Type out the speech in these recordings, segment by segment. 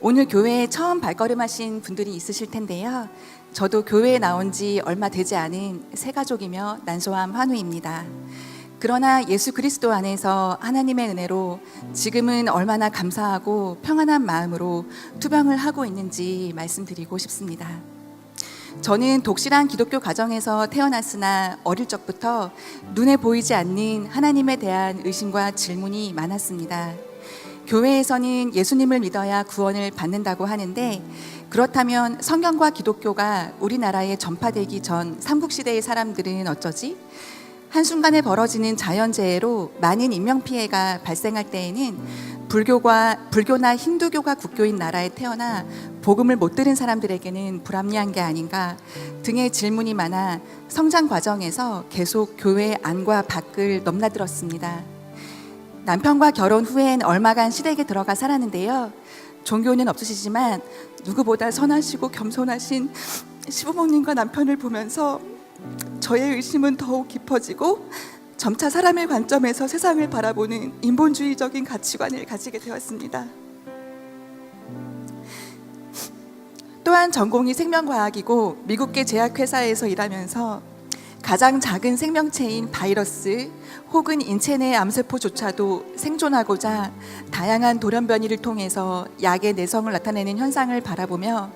오늘 교회에 처음 발걸음하신 분들이 있으실 텐데요. 저도 교회에 나온 지 얼마 되지 않은 새 가족이며 난소암 환우입니다. 그러나 예수 그리스도 안에서 하나님의 은혜로 지금은 얼마나 감사하고 평안한 마음으로 투병을 하고 있는지 말씀드리고 싶습니다. 저는 독실한 기독교 가정에서 태어났으나 어릴 적부터 눈에 보이지 않는 하나님에 대한 의심과 질문이 많았습니다. 교회에서는 예수님을 믿어야 구원을 받는다고 하는데, 그렇다면 성경과 기독교가 우리나라에 전파되기 전 삼국시대의 사람들은 어쩌지? 한순간에 벌어지는 자연재해로 많은 인명피해가 발생할 때에는 불교나 힌두교가 국교인 나라에 태어나 복음을 못 들은 사람들에게는 불합리한 게 아닌가 등의 질문이 많아 성장 과정에서 계속 교회 안과 밖을 넘나들었습니다. 남편과 결혼 후엔 얼마간 시댁에 들어가 살았는데요. 종교는 없으시지만 누구보다 선하시고 겸손하신 시부모님과 남편을 보면서 저의 의심은 더욱 깊어지고 점차 사람의 관점에서 세상을 바라보는 인본주의적인 가치관을 가지게 되었습니다. 또한 전공이 생명과학이고 미국계 제약회사에서 일하면서 가장 작은 생명체인 바이러스 혹은 인체 내 암세포조차도 생존하고자 다양한 돌연변이를 통해서 약의 내성을 나타내는 현상을 바라보며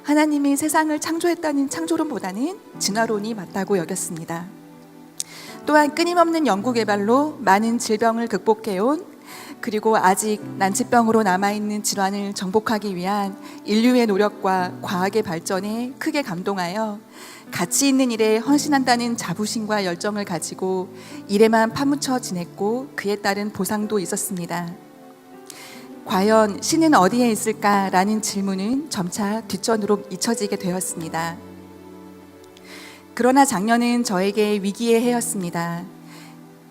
하나님이 세상을 창조했다는 창조론보다는 진화론이 맞다고 여겼습니다. 또한 끊임없는 연구개발로 많은 질병을 극복해온, 그리고 아직 난치병으로 남아있는 질환을 정복하기 위한 인류의 노력과 과학의 발전에 크게 감동하여 가치 있는 일에 헌신한다는 자부심과 열정을 가지고 일에만 파묻혀 지냈고 그에 따른 보상도 있었습니다. 과연 신은 어디에 있을까라는 질문은 점차 뒷전으로 잊혀지게 되었습니다. 그러나 작년은 저에게 위기의 해였습니다.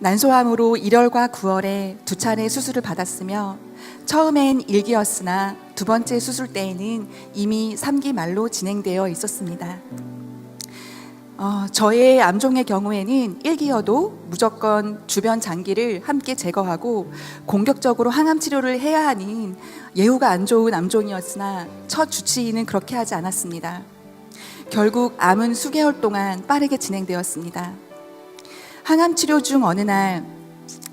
난소암으로 1월과 9월에 2차례 수술을 받았으며 처음엔 1기였으나 두 번째 수술 때에는 이미 3기 말로 진행되어 있었습니다. 저의 암종의 경우에는 1기여도 무조건 주변 장기를 함께 제거하고 공격적으로 항암 치료를 해야 하는 예후가 안 좋은 암종이었으나 첫 주치의는 그렇게 하지 않았습니다. 결국 암은 수개월 동안 빠르게 진행되었습니다. 항암 치료 중 어느 날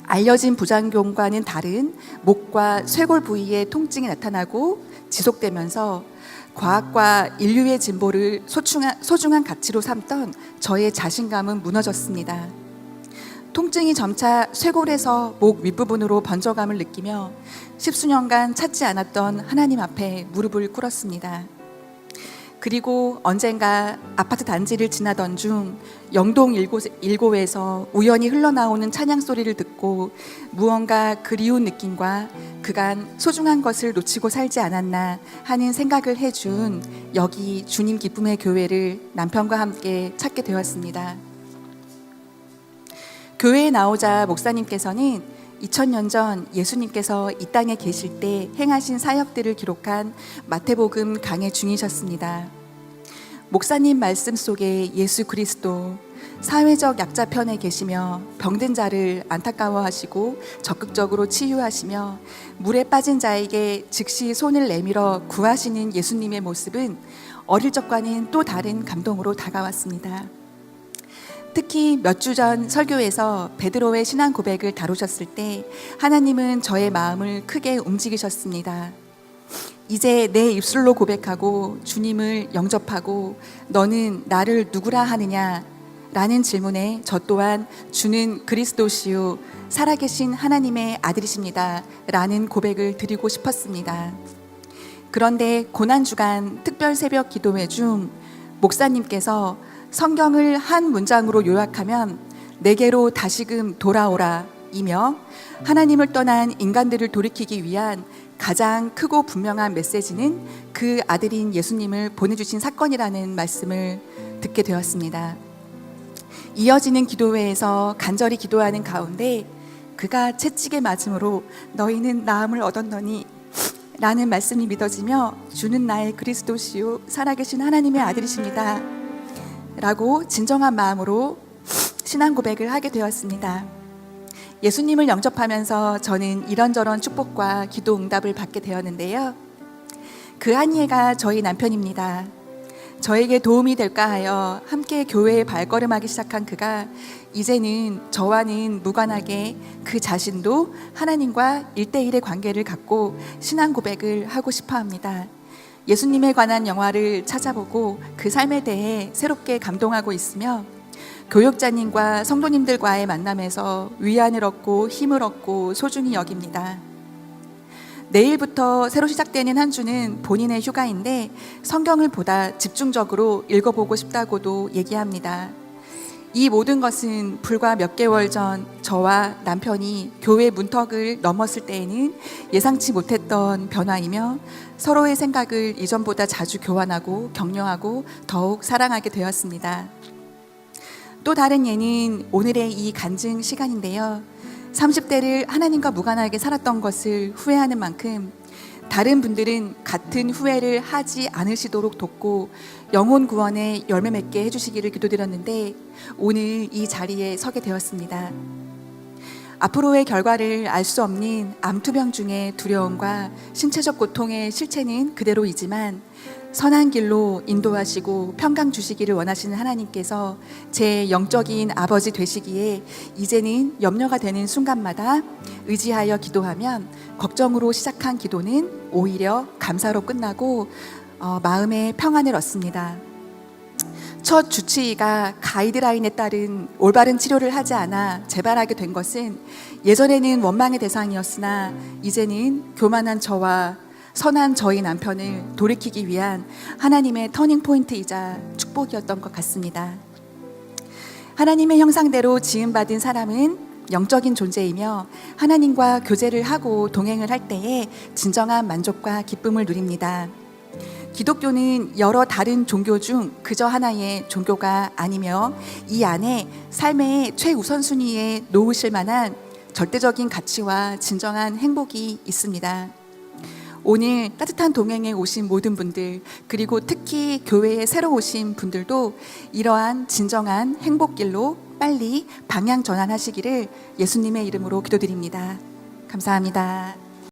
알려진 부작용과는 다른 목과 쇄골 부위에 통증이 나타나고 지속되면서 과학과 인류의 진보를 소중한 가치로 삼던 저의 자신감은 무너졌습니다. 통증이 점차 쇄골에서 목 윗부분으로 번져감을 느끼며 십수년간 찾지 않았던 하나님 앞에 무릎을 꿇었습니다. 그리고 언젠가 아파트 단지를 지나던 중 영동 1고에서 우연히 흘러나오는 찬양 소리를 듣고 무언가 그리운 느낌과 그간 소중한 것을 놓치고 살지 않았나 하는 생각을 해준 여기 주님 기쁨의 교회를 남편과 함께 찾게 되었습니다. 교회에 나오자 목사님께서는 2000년 전 예수님께서 이 땅에 계실 때 행하신 사역들을 기록한 마태복음 강해 중이셨습니다. 목사님 말씀 속에 예수 그리스도 사회적 약자편에 계시며 병든 자를 안타까워하시고 적극적으로 치유하시며 물에 빠진 자에게 즉시 손을 내밀어 구하시는 예수님의 모습은 어릴 적과는 또 다른 감동으로 다가왔습니다. 특히 몇 주 전 설교에서 베드로의 신앙 고백을 다루셨을 때 하나님은 저의 마음을 크게 움직이셨습니다. 이제 내 입술로 고백하고 주님을 영접하고 너는 나를 누구라 하느냐 라는 질문에 저 또한 주는 그리스도시요 살아계신 하나님의 아들이십니다 라는 고백을 드리고 싶었습니다. 그런데 고난주간 특별 새벽 기도회 중 목사님께서 성경을 한 문장으로 요약하면 내게로 다시금 돌아오라 이며 하나님을 떠난 인간들을 돌이키기 위한 가장 크고 분명한 메시지는 그 아들인 예수님을 보내주신 사건이라는 말씀을 듣게 되었습니다. 이어지는 기도회에서 간절히 기도하는 가운데 그가 채찍에 맞음으로 너희는 나음을 얻었노니 라는 말씀이 믿어지며 주는 나의 그리스도시요 살아계신 하나님의 아들이십니다 라고 진정한 마음으로 신앙 고백을 하게 되었습니다. 예수님을 영접하면서 저는 이런저런 축복과 기도 응답을 받게 되었는데요. 그 한 이해가 저희 남편입니다. 저에게 도움이 될까 하여 함께 교회에 발걸음하기 시작한 그가 이제는 저와는 무관하게 그 자신도 하나님과 1대1의 관계를 갖고 신앙 고백을 하고 싶어 합니다. 예수님에 관한 영화를 찾아보고 그 삶에 대해 새롭게 감동하고 있으며 교육자님과 성도님들과의 만남에서 위안을 얻고 힘을 얻고 소중히 여깁니다. 내일부터 새로 시작되는 한 주는 본인의 휴가인데 성경을 보다 집중적으로 읽어보고 싶다고도 얘기합니다. 이 모든 것은 불과 몇 개월 전 저와 남편이 교회 문턱을 넘었을 때에는 예상치 못했던 변화이며 서로의 생각을 이전보다 자주 교환하고 격려하고 더욱 사랑하게 되었습니다. 또 다른 예는 오늘의 이 간증 시간인데요. 30대를 하나님과 무관하게 살았던 것을 후회하는 만큼 다른 분들은 같은 후회를 하지 않으시도록 돕고 영혼 구원에 열매 맺게 해주시기를 기도드렸는데 오늘 이 자리에 서게 되었습니다. 앞으로의 결과를 알 수 없는 암투병 중의 두려움과 신체적 고통의 실체는 그대로이지만 선한 길로 인도하시고 평강 주시기를 원하시는 하나님께서 제 영적인 아버지 되시기에 이제는 염려가 되는 순간마다 의지하여 기도하면 걱정으로 시작한 기도는 오히려 감사로 끝나고 마음의 평안을 얻습니다. 첫 주치의가 가이드라인에 따른 올바른 치료를 하지 않아 재발하게 된 것은 예전에는 원망의 대상이었으나 이제는 교만한 저와 선한 저희 남편을 돌이키기 위한 하나님의 터닝 포인트이자 축복이었던 것 같습니다. 하나님의 형상대로 지음받은 사람은 영적인 존재이며 하나님과 교제를 하고 동행을 할 때에 진정한 만족과 기쁨을 누립니다. 기독교는 여러 다른 종교 중 그저 하나의 종교가 아니며 이 안에 삶의 최우선순위에 놓으실 만한 절대적인 가치와 진정한 행복이 있습니다. 오늘 따뜻한 동행에 오신 모든 분들 그리고 특히 교회에 새로 오신 분들도 이러한 진정한 행복길로 빨리 방향 전환하시기를 예수님의 이름으로 기도드립니다. 감사합니다.